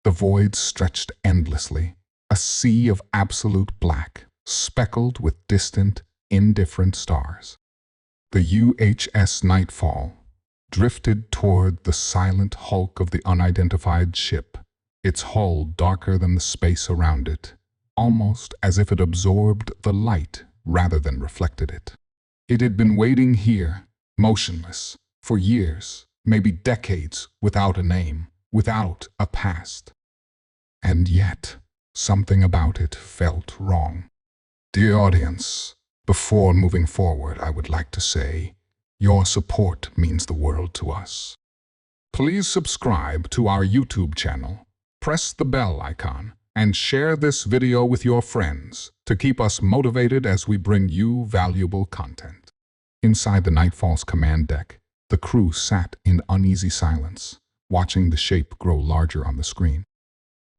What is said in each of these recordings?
The void stretched endlessly, a sea of absolute black, speckled with distant, indifferent stars. The UHS Nightfall drifted toward the silent hulk of the unidentified ship, its hull darker than the space around it, almost as if it absorbed the light rather than reflected it. It had been waiting here, motionless, for years, maybe decades, without a name, without a past. And yet, something about it felt wrong. Dear audience, before moving forward, I would like to say, your support means the world to us. Please subscribe to our YouTube channel, press the bell icon, and share this video with your friends to keep us motivated as we bring you valuable content. Inside the Nightfall's command deck, the crew sat in uneasy silence, watching the shape grow larger on the screen.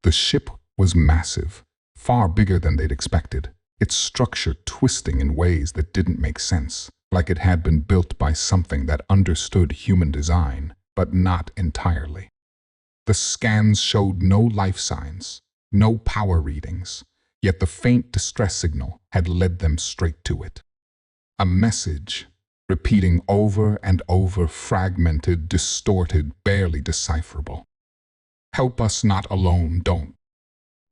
The ship was massive, far bigger than they'd expected, its structure twisting in ways that didn't make sense, like it had been built by something that understood human design, but not entirely. The scans showed no life signs, no power readings, yet the faint distress signal had led them straight to it. A message, repeating over and over, fragmented, distorted, barely decipherable. Help us not alone, don't.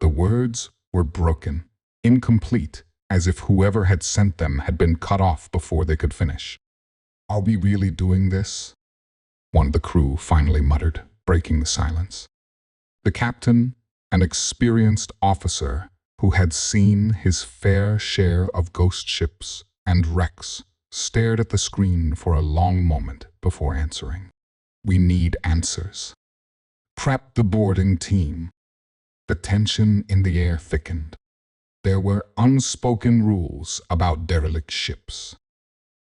The words were broken, incomplete, as if whoever had sent them had been cut off before they could finish. Are we really doing this? One of the crew finally muttered, breaking the silence. The captain, an experienced officer who had seen his fair share of ghost ships and wrecks, stared at the screen for a long moment before answering. We need answers. Prep the boarding team. The tension in the air thickened. There were unspoken rules about derelict ships.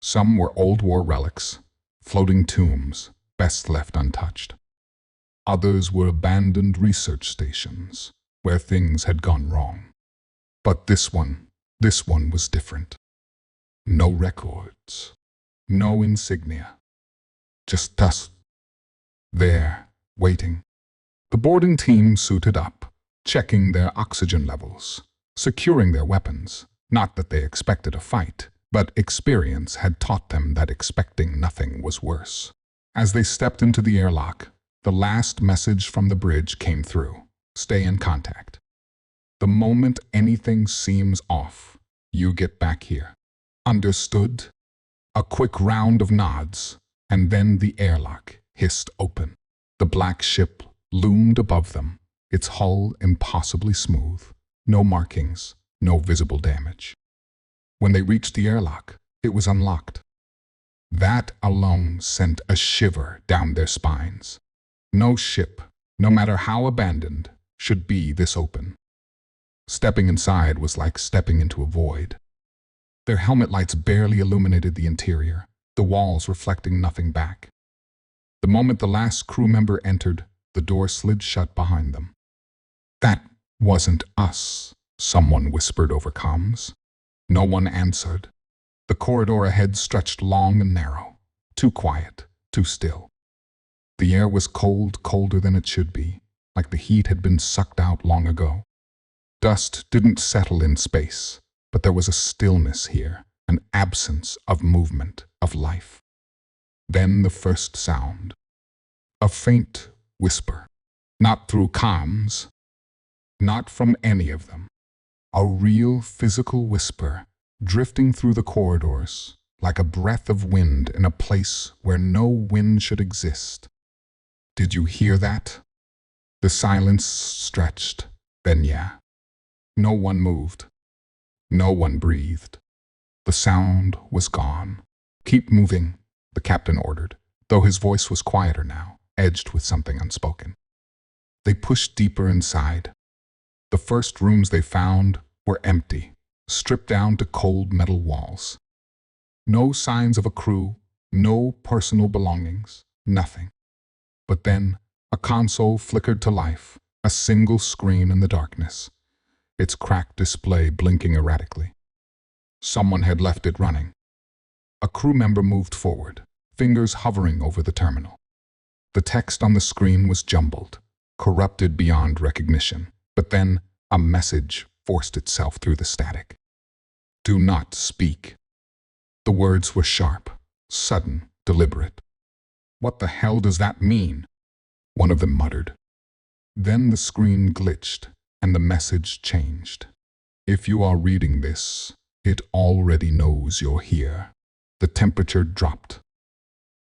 Some were old war relics, floating tombs, best left untouched. Others were abandoned research stations, where things had gone wrong. But this one was different. No records, no insignia, just us, there, waiting. The boarding team suited up, checking their oxygen levels, securing their weapons. Not that they expected a fight, but experience had taught them that expecting nothing was worse. As they stepped into the airlock, the last message from the bridge came through. Stay in contact. The moment anything seems off, you get back here. Understood? A quick round of nods, and then the airlock hissed open. The black ship loomed above them, its hull impossibly smooth, no markings, no visible damage. When they reached the airlock, it was unlocked. That alone sent a shiver down their spines. No ship, no matter how abandoned, should be this open. Stepping inside was like stepping into a void. Their helmet lights barely illuminated the interior, the walls reflecting nothing back. The moment the last crew member entered, the door slid shut behind them. That wasn't us, someone whispered over comms. No one answered. The corridor ahead stretched long and narrow, too quiet, too still. The air was cold, colder than it should be, like the heat had been sucked out long ago. Dust didn't settle in space, but there was a stillness here, an absence of movement, of life. Then the first sound. A faint whisper. Not through comms, not from any of them. A real physical whisper, drifting through the corridors, like a breath of wind in a place where no wind should exist. Did you hear that? The silence stretched, then yeah. No one moved. No one breathed. The sound was gone. Keep moving, the captain ordered, though his voice was quieter now, edged with something unspoken. They pushed deeper inside. The first rooms they found were empty, stripped down to cold metal walls. No signs of a crew, no personal belongings, nothing. But then, a console flickered to life, a single screen in the darkness, its cracked display blinking erratically. Someone had left it running. A crew member moved forward, fingers hovering over the terminal. The text on the screen was jumbled, corrupted beyond recognition. But then a message forced itself through the static. Do not speak. The words were sharp, sudden, deliberate. What the hell does that mean? One of them muttered. Then the screen glitched and the message changed. If you are reading this, it already knows you're here. The temperature dropped.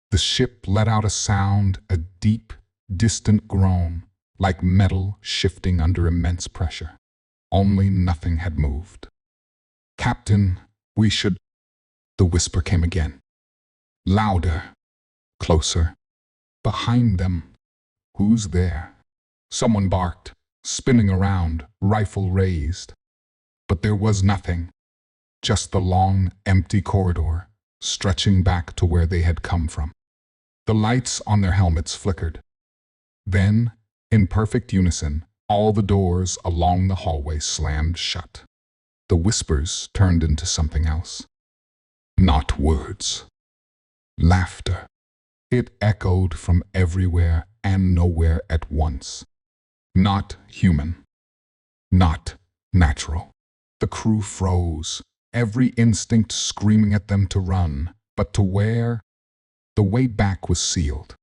The ship let out a sound, a deep, distant groan, like metal shifting under immense pressure. Only nothing had moved. Captain, we should... The whisper came again. Louder. Closer. Behind them. Who's there? Someone barked, spinning around, rifle raised. But there was nothing. Just the long, empty corridor, stretching back to where they had come from. The lights on their helmets flickered. Then, in perfect unison, all the doors along the hallway slammed shut. The whispers turned into something else. Not words. Laughter. It echoed from everywhere and nowhere at once. Not human. Not natural. The crew froze, every instinct screaming at them to run, but to where? The way back was sealed.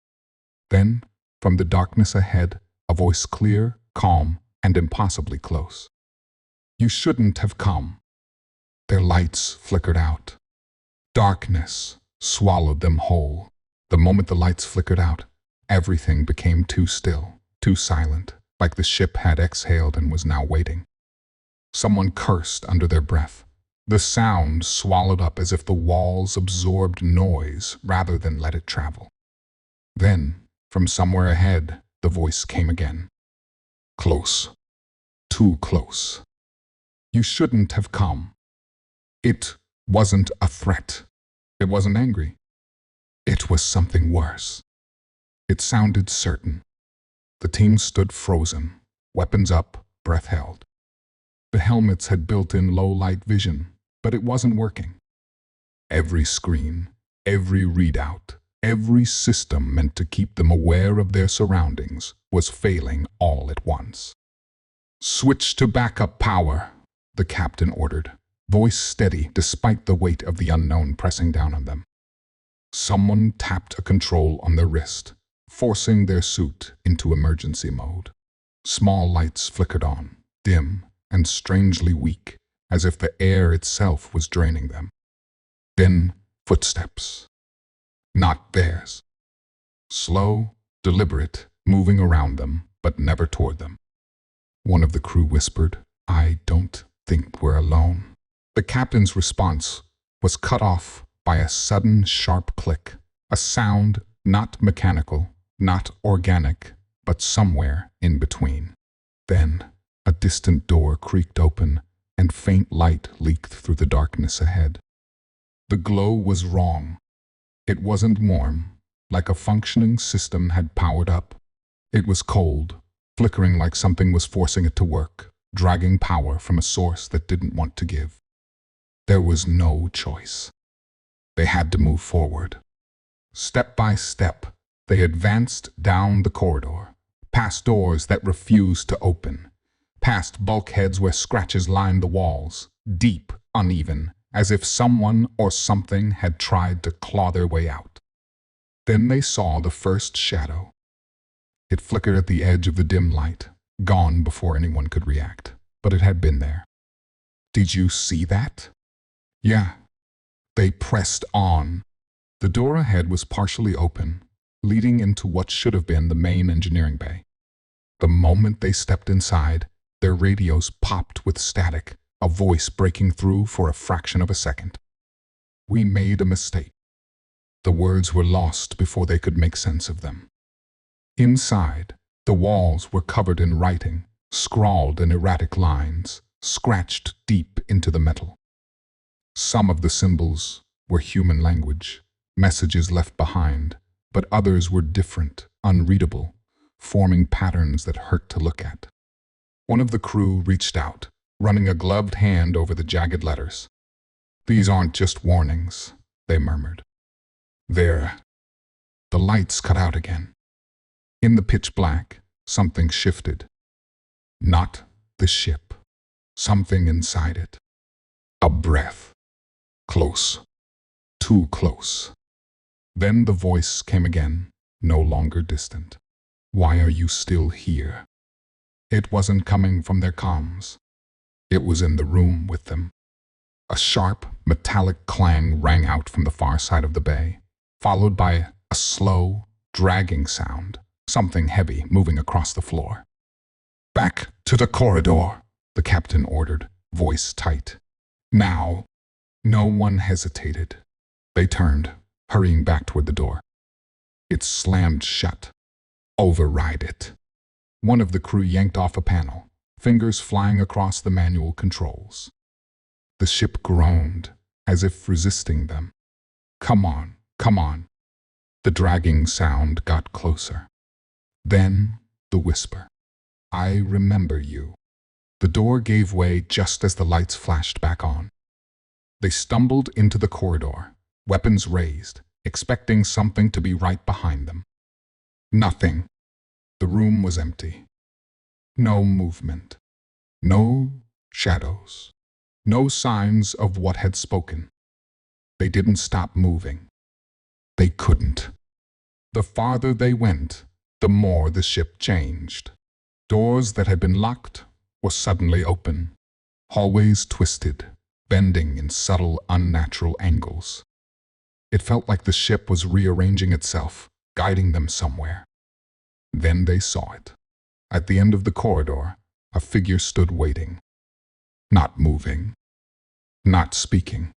Then, from the darkness ahead, a voice clear, calm, and impossibly close. You shouldn't have come. Their lights flickered out. Darkness swallowed them whole. The moment the lights flickered out, everything became too still, too silent, like the ship had exhaled and was now waiting. Someone cursed under their breath. The sound swallowed up as if the walls absorbed noise rather than let it travel. Then, from somewhere ahead, the voice came again. Close. Too close. You shouldn't have come. It wasn't a threat. It wasn't angry. It was something worse. It sounded certain. The team stood frozen, weapons up, breath held. The helmets had built-in low-light vision, but it wasn't working. Every screen, every readout, every system meant to keep them aware of their surroundings was failing all at once. Switch to backup power, the captain ordered, voice steady despite the weight of the unknown pressing down on them. Someone tapped a control on their wrist, forcing their suit into emergency mode. Small lights flickered on, dim and strangely weak, as if the air itself was draining them. Then footsteps. Not theirs. Slow, deliberate, moving around them, but never toward them. One of the crew whispered, I don't think we're alone. The captain's response was cut off by a sudden sharp click, a sound not mechanical, not organic, but somewhere in between. Then a distant door creaked open and faint light leaked through the darkness ahead. The glow was wrong. It wasn't warm, like a functioning system had powered up. It was cold, flickering like something was forcing it to work, dragging power from a source that didn't want to give. There was no choice. They had to move forward. Step by step, they advanced down the corridor, past doors that refused to open, past bulkheads where scratches lined the walls, deep, uneven, as if someone or something had tried to claw their way out. Then they saw the first shadow. It flickered at the edge of the dim light, gone before anyone could react, but it had been there. Did you see that? Yeah. They pressed on. The door ahead was partially open, leading into what should have been the main engineering bay. The moment they stepped inside, their radios popped with static, a voice breaking through for a fraction of a second. We made a mistake. The words were lost before they could make sense of them. Inside, the walls were covered in writing, scrawled in erratic lines, scratched deep into the metal. Some of the symbols were human language, messages left behind, but others were different, unreadable, forming patterns that hurt to look at. One of the crew reached out, running a gloved hand over the jagged letters. These aren't just warnings, they murmured. They're... The lights cut out again. In the pitch black, something shifted. Not the ship. Something inside it. A breath. Close. Too close. Then the voice came again, no longer distant. Why are you still here? It wasn't coming from their comms. It was in the room with them. A sharp, metallic clang rang out from the far side of the bay, followed by a slow, dragging sound, something heavy moving across the floor. Back to the corridor, the captain ordered, voice tight. Now. No one hesitated. They turned, hurrying back toward the door. It slammed shut. Override it. One of the crew yanked off a panel, fingers flying across the manual controls. The ship groaned, as if resisting them. Come on, come on. The dragging sound got closer. Then the whisper. I remember you. The door gave way just as the lights flashed back on. They stumbled into the corridor, weapons raised, expecting something to be right behind them. Nothing. The room was empty. No movement. No shadows. No signs of what had spoken. They didn't stop moving. They couldn't. The farther they went, the more the ship changed. Doors that had been locked were suddenly open. Hallways twisted, bending in subtle, unnatural angles. It felt like the ship was rearranging itself, guiding them somewhere. Then they saw it. At the end of the corridor, a figure stood waiting. Not moving. Not speaking.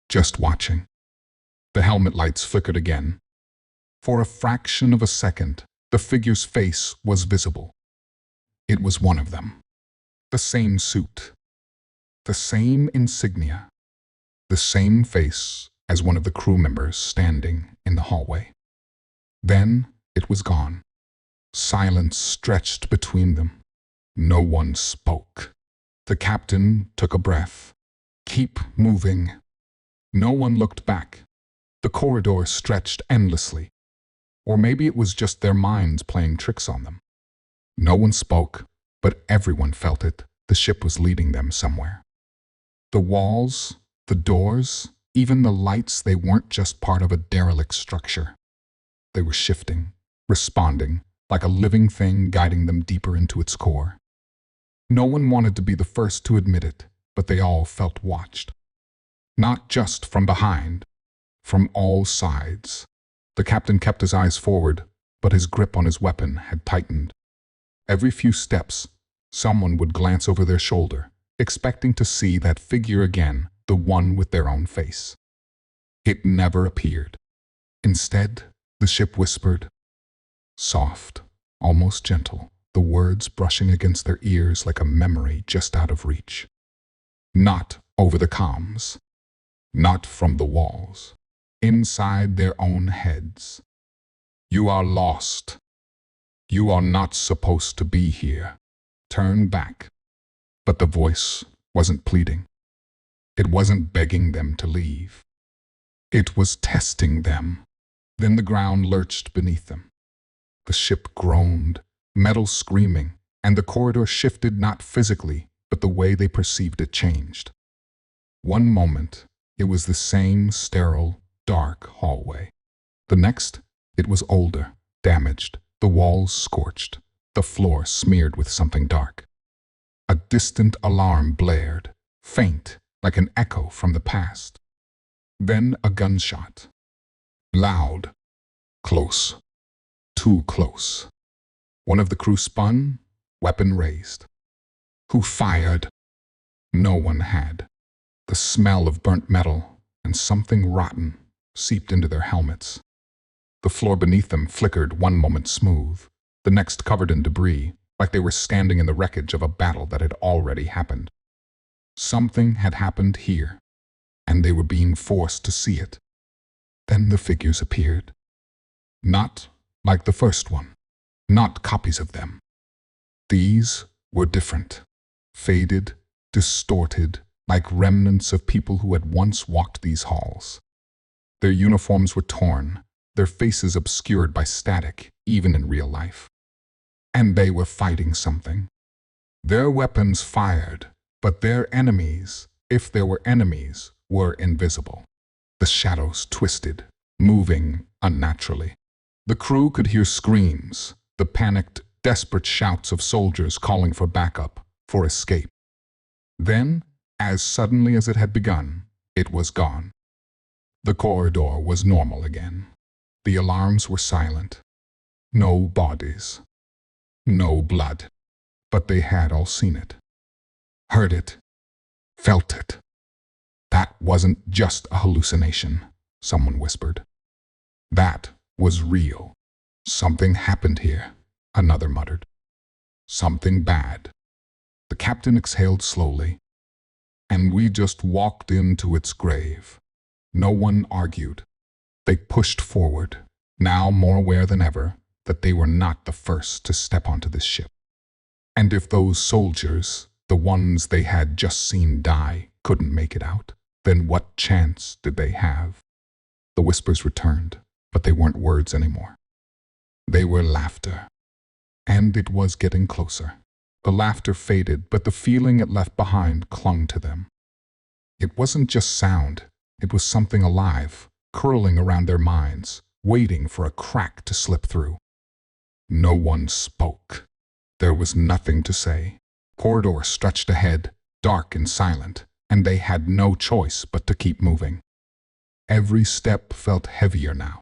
Just watching. The helmet lights flickered again. For a fraction of a second, the figure's face was visible. It was one of them. The same suit. The same insignia. The same face as one of the crew members standing in the hallway. Then it was gone. Silence stretched between them. No one spoke. The captain took a breath. Keep moving. No one looked back. The corridor stretched endlessly. Or maybe it was just their minds playing tricks on them. No one spoke, but everyone felt it. The ship was leading them somewhere. The walls, the doors, even the lights, they weren't just part of a derelict structure. They were shifting, responding, like a living thing guiding them deeper into its core. No one wanted to be the first to admit it, but they all felt watched. Not just from behind, from all sides. The captain kept his eyes forward, but his grip on his weapon had tightened. Every few steps, someone would glance over their shoulder, expecting to see that figure again, the one with their own face. It never appeared. Instead, the ship whispered, soft, almost gentle, the words brushing against their ears like a memory just out of reach. Not over the comms. Not from the walls. Inside their own heads. You are lost. You are not supposed to be here. Turn back. But the voice wasn't pleading. It wasn't begging them to leave. It was testing them. Then the ground lurched beneath them. The ship groaned, metal screaming, and the corridor shifted not physically, but the way they perceived it changed. One moment, it was the same sterile, dark hallway. The next, it was older, damaged, the walls scorched, the floor smeared with something dark. A distant alarm blared, faint, like an echo from the past. Then a gunshot. Loud. Close. Too close. One of the crew spun, weapon raised. Who fired? No one had. The smell of burnt metal and something rotten seeped into their helmets. The floor beneath them flickered one moment smooth, the next covered in debris, like they were standing in the wreckage of a battle that had already happened. Something had happened here, and they were being forced to see it. Then the figures appeared. Not like the first one, not copies of them. These were different, faded, distorted, like remnants of people who had once walked these halls. Their uniforms were torn, their faces obscured by static, even in real life. and they were fighting something. Their weapons fired, but their enemies, if there were enemies, were invisible. The shadows twisted, moving unnaturally. The crew could hear screams, the panicked, desperate shouts of soldiers calling for backup, for escape. Then, as suddenly as it had begun, it was gone. The corridor was normal again. The alarms were silent. No bodies. No blood. But they had all seen it. Heard it. Felt it. That wasn't just a hallucination, someone whispered. That was real. Something happened here, another muttered. Something bad. The captain exhaled slowly. And we just walked into its grave. No one argued. They pushed forward, now more aware than ever that they were not the first to step onto this ship. And if those soldiers, the ones they had just seen die, couldn't make it out, then what chance did they have? The whispers returned, but they weren't words anymore. They were laughter. And it was getting closer. The laughter faded, but the feeling it left behind clung to them. It wasn't just sound. It was something alive, curling around their minds, waiting for a crack to slip through. No one spoke. There was nothing to say. Corridor stretched ahead, dark and silent, and they had no choice but to keep moving. Every step felt heavier now.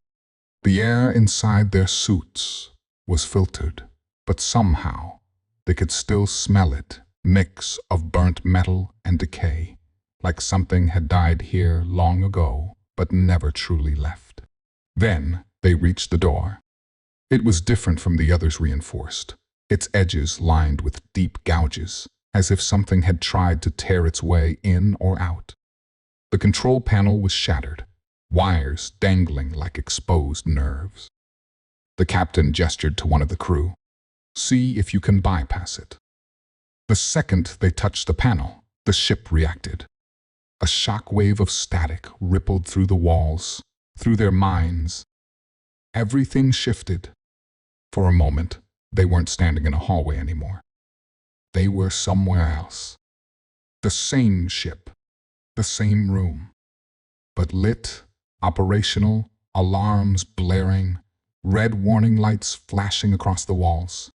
The air inside their suits was filtered, but somehow they could still smell it, mix of burnt metal and decay, like something had died here long ago, but never truly left. Then they reached the door. It was different from the others, reinforced, its edges lined with deep gouges, as if something had tried to tear its way in or out. The control panel was shattered, wires dangling like exposed nerves. The captain gestured to one of the crew. See if you can bypass it. The second they touched the panel, the ship reacted. A shock wave of static rippled through the walls, through their minds. Everything shifted. For a moment, they weren't standing in a hallway anymore. They were somewhere else. The same ship, the same room, but lit, operational, alarms blaring, red warning lights flashing across the walls.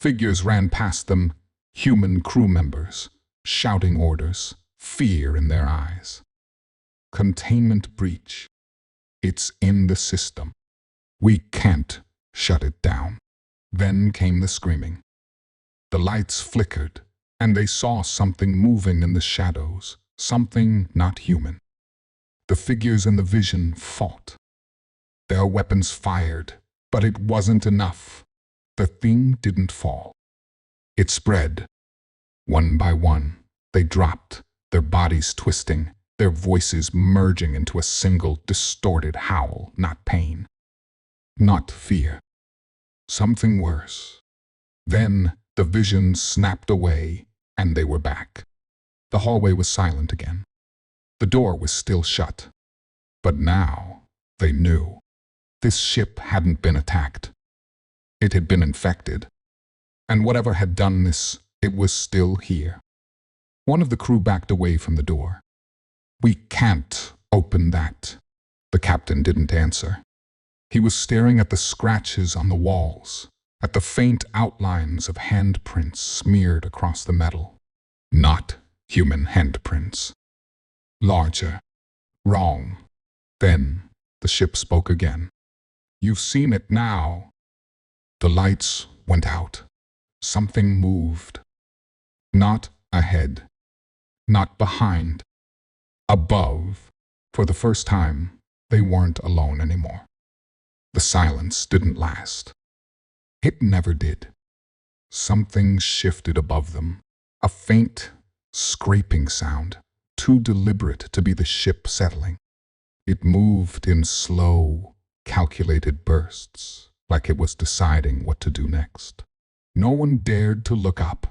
Figures ran past them, human crew members, shouting orders, fear in their eyes. Containment breach. It's in the system. We can't shut it down. Then came the screaming. The lights flickered, and they saw something moving in the shadows, something not human. The figures in the vision fought. Their weapons fired, but it wasn't enough. The thing didn't fall. It spread. One by one, they dropped, their bodies twisting, their voices merging into a single distorted howl, not pain, not fear. Something worse. Then the vision snapped away, and they were back. The hallway was silent again. The door was still shut. But now, they knew. This ship hadn't been attacked. It had been infected. And whatever had done this, it was still here. One of the crew backed away from the door. We can't open that. The captain didn't answer. He was staring at the scratches on the walls, at the faint outlines of handprints smeared across the metal. Not human handprints. Larger. Wrong. Then the ship spoke again. You've seen it now. The lights went out. Something moved. Not ahead. Not behind. Above. For the first time, they weren't alone anymore. The silence didn't last. It never did. Something shifted above them. A faint, scraping sound, too deliberate to be the ship settling. It moved in slow, calculated bursts, like it was deciding what to do next. No one dared to look up.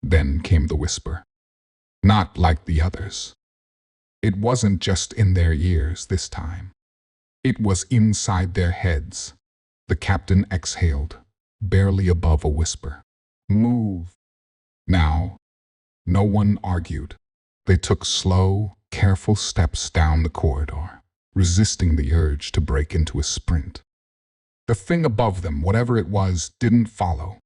Then came the whisper. Not like the others. It wasn't just in their ears this time. It was inside their heads. The captain exhaled, barely above a whisper. Move. Now, no one argued. They took slow, careful steps down the corridor, resisting the urge to break into a sprint. The thing above them, whatever it was, didn't follow.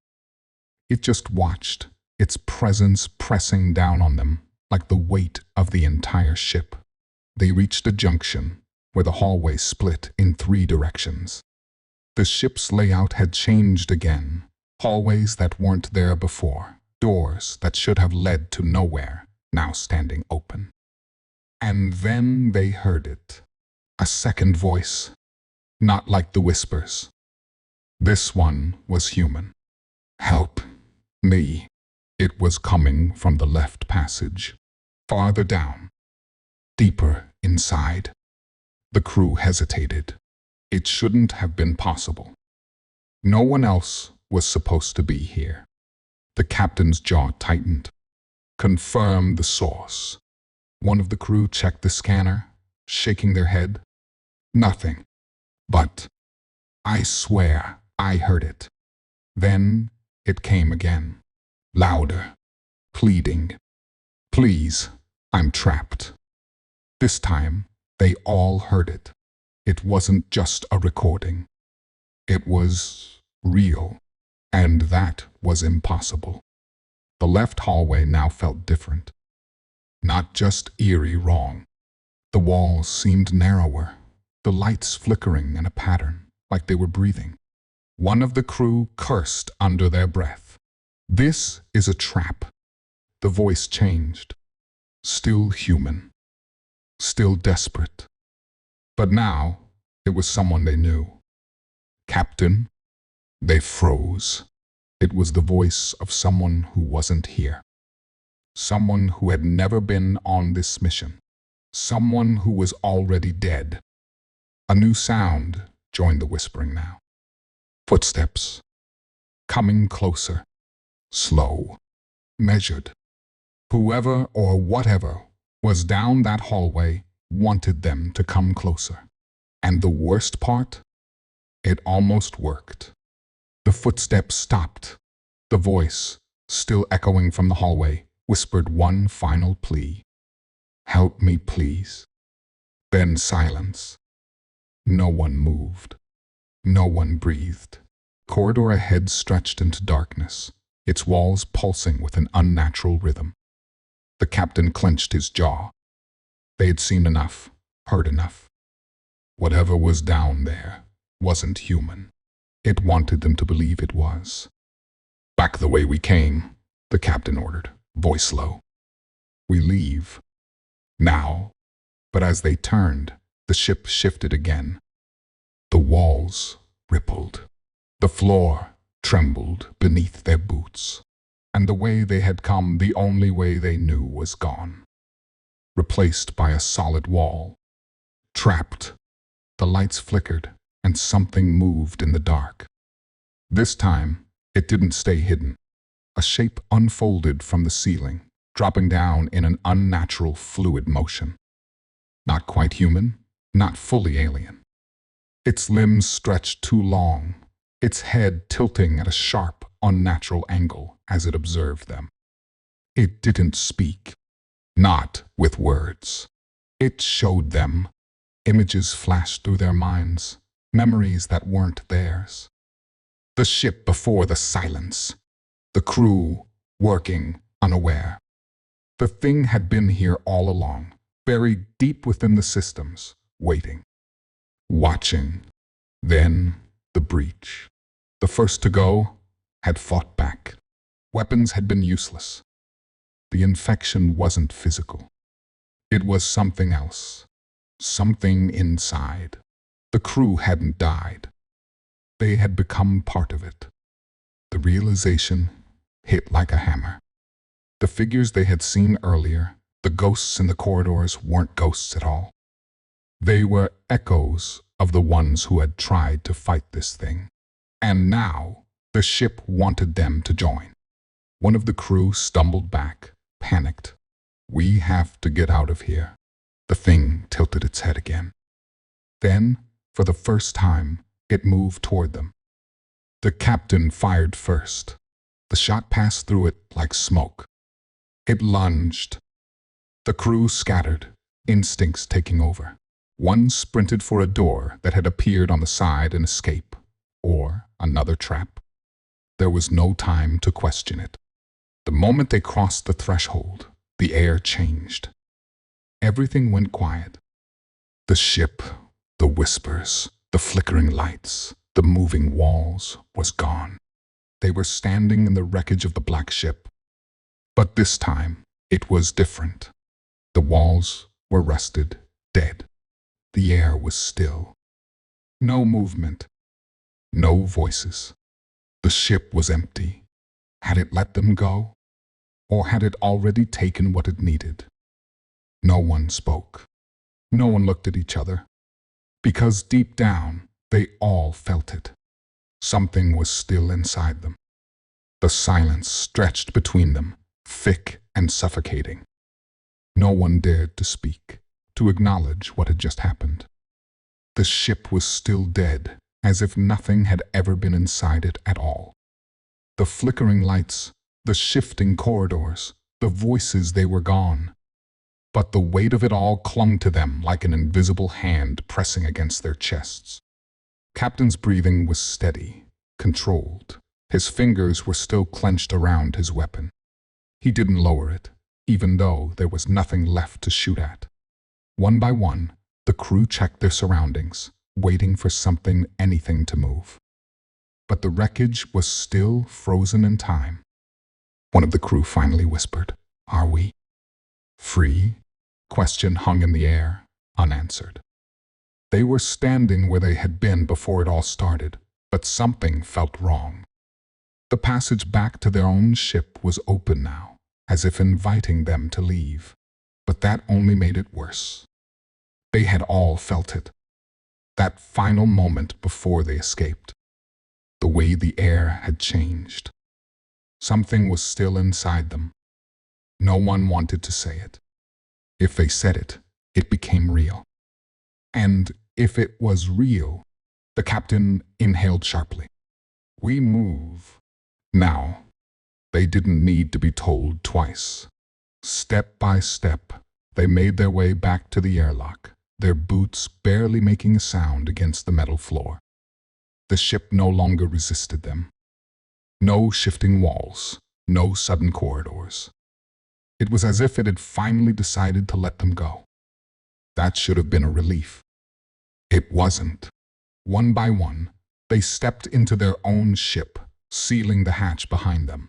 It just watched, its presence pressing down on them like the weight of the entire ship. They reached a junction where the hallway split in 3 directions. The ship's layout had changed again. Hallways that weren't there before, doors that should have led to nowhere, now standing open. And then they heard it. A second voice, not like the whispers. This one was human. Help me. It was coming from the left passage. Farther down. Deeper inside. The crew hesitated. It shouldn't have been possible. No one else was supposed to be here. The captain's jaw tightened. Confirm the source. One of the crew checked the scanner, shaking their head. Nothing. But I swear I heard it. Then it came again. Louder. Pleading. Please, I'm trapped. This time, they all heard it. It wasn't just a recording. It was real. And that was impossible. The left hallway now felt different. Not just eerie wrong. The walls seemed narrower, the lights flickering in a pattern, like they were breathing. One of the crew cursed under their breath. This is a trap. The voice changed. Still human. Still desperate. But now, it was someone they knew. Captain? They froze. It was the voice of someone who wasn't here. Someone who had never been on this mission. Someone who was already dead. A new sound joined the whispering now. Footsteps. Coming closer. Slow. Measured. Whoever or whatever was down that hallway wanted them to come closer. And the worst part? It almost worked. The footsteps stopped. The voice, still echoing from the hallway, whispered one final plea. Help me, please. Then silence. No one moved. No one breathed. Corridor ahead stretched into darkness, its walls pulsing with an unnatural rhythm. The captain clenched his jaw. They had seen enough, heard enough. Whatever was down there wasn't human. It wanted them to believe it was. Back the way we came, the captain ordered, voice low. We leave. Now. But as they turned, the ship shifted again. The walls rippled. The floor trembled beneath their boots. And the way they had come, the only way they knew, was gone. Replaced by a solid wall. Trapped. The lights flickered, and something moved in the dark. This time, it didn't stay hidden. A shape unfolded from the ceiling, dropping down in an unnatural fluid motion. Not quite human, not fully alien. Its limbs stretched too long, its head tilting at a sharp, unnatural angle as it observed them. It didn't speak, not with words. It showed them. Images flashed through their minds, memories that weren't theirs. The ship before the silence. The crew working unaware. The thing had been here all along, buried deep within the systems, waiting. Watching. Then the breach. The first to go had fought back. Weapons had been useless. The infection wasn't physical. It was something else. Something inside. The crew hadn't died. They had become part of it. The realization hit like a hammer. The figures they had seen earlier, the ghosts in the corridors, weren't ghosts at all. They were echoes of the ones who had tried to fight this thing. And now, the ship wanted them to join. One of the crew stumbled back, panicked. We have to get out of here. The thing tilted its head again. Then, for the first time, it moved toward them. The captain fired first. The shot passed through it like smoke. It lunged. The crew scattered, instincts taking over. One sprinted for a door that had appeared on the side and escape, or another trap. There was no time to question it. The moment they crossed the threshold, the air changed. Everything went quiet. The ship, the whispers, the flickering lights, the moving walls was gone. They were standing in the wreckage of the black ship. But this time, it was different. The walls were rusted, dead. The air was still. No movement. No voices. The ship was empty. Had it let them go? Or had it already taken what it needed? No one spoke. No one looked at each other. Because deep down, they all felt it. Something was still inside them. The silence stretched between them, thick and suffocating. No one dared to speak, to acknowledge what had just happened. The ship was still dead, as if nothing had ever been inside it at all. The flickering lights, the shifting corridors, the voices, they were gone. But the weight of it all clung to them like an invisible hand pressing against their chests. Captain's breathing was steady, controlled. His fingers were still clenched around his weapon. He didn't lower it, even though there was nothing left to shoot at. One by one, the crew checked their surroundings, waiting for something, anything to move. But the wreckage was still frozen in time. One of the crew finally whispered, "Are we free?" Question hung in the air, unanswered. They were standing where they had been before it all started, but something felt wrong. The passage back to their own ship was open now, as if inviting them to leave. But that only made it worse. They had all felt it. That final moment before they escaped. The way the air had changed. Something was still inside them. No one wanted to say it. If they said it, it became real. And if it was real, the captain inhaled sharply. "We move." Now, they didn't need to be told twice. Step by step, they made their way back to the airlock, their boots barely making a sound against the metal floor. The ship no longer resisted them. No shifting walls, no sudden corridors. It was as if it had finally decided to let them go. That should have been a relief. It wasn't. One by one, they stepped into their own ship, sealing the hatch behind them.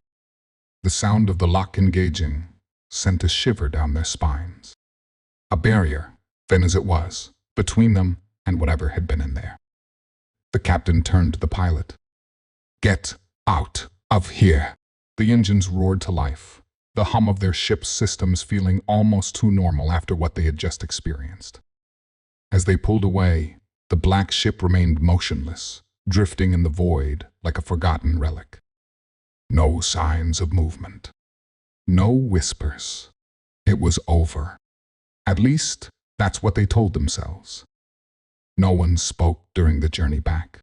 The sound of the lock engaging sent a shiver down their spines. A barrier, thin as it was, between them and whatever had been in there. The captain turned to the pilot. "Get out of here." The engines roared to life, the hum of their ship's systems feeling almost too normal after what they had just experienced. As they pulled away, the black ship remained motionless, drifting in the void like a forgotten relic. No signs of movement. No whispers. It was over. At least, that's what they told themselves. No one spoke during the journey back.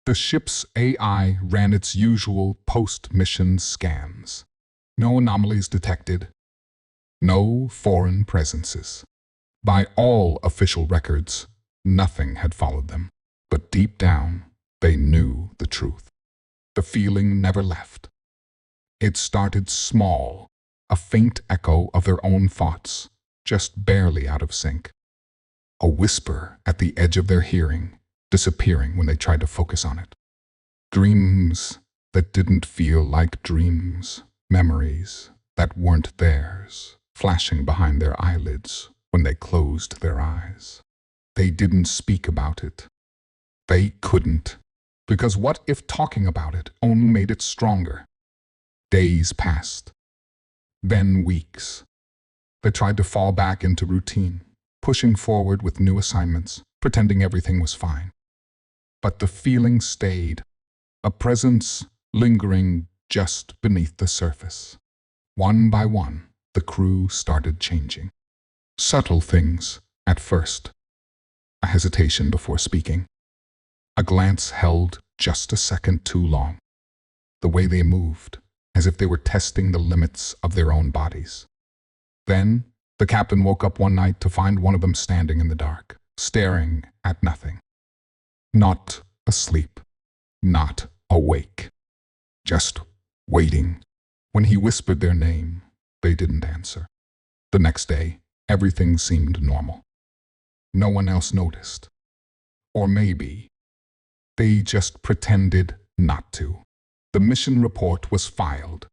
The ship's AI ran its usual post-mission scans. No anomalies detected. No foreign presences. By all official records, nothing had followed them. But deep down, they knew the truth. The feeling never left. It started small, a faint echo of their own thoughts, just barely out of sync. A whisper at the edge of their hearing, disappearing when they tried to focus on it. Dreams that didn't feel like dreams. Memories that weren't theirs, flashing behind their eyelids when they closed their eyes. They didn't speak about it. They couldn't, because what if talking about it only made it stronger? Days passed, then weeks. They tried to fall back into routine, pushing forward with new assignments, pretending everything was fine. But the feeling stayed, a presence lingering just beneath the surface. One by one, the crew started changing. Subtle things, at first. A hesitation before speaking. A glance held just a second too long. The way they moved, as if they were testing the limits of their own bodies. Then, the captain woke up one night to find one of them standing in the dark, staring at nothing. Not asleep, not awake, just waiting. When he whispered their name, they didn't answer. The next day, everything seemed normal. No one else noticed. Or maybe they just pretended not to. The mission report was filed.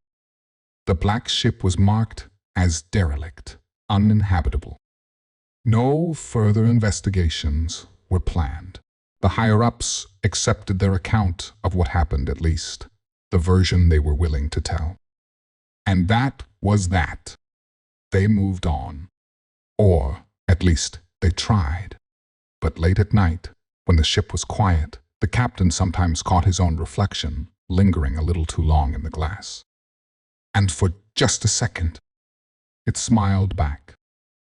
The black ship was marked as derelict, uninhabitable. No further investigations were planned. The higher-ups accepted their account of what happened, at least the version they were willing to tell. And that was that. They moved on. Or, at least, they tried. But late at night, when the ship was quiet, the captain sometimes caught his own reflection, lingering a little too long in the glass. And for just a second, it smiled back.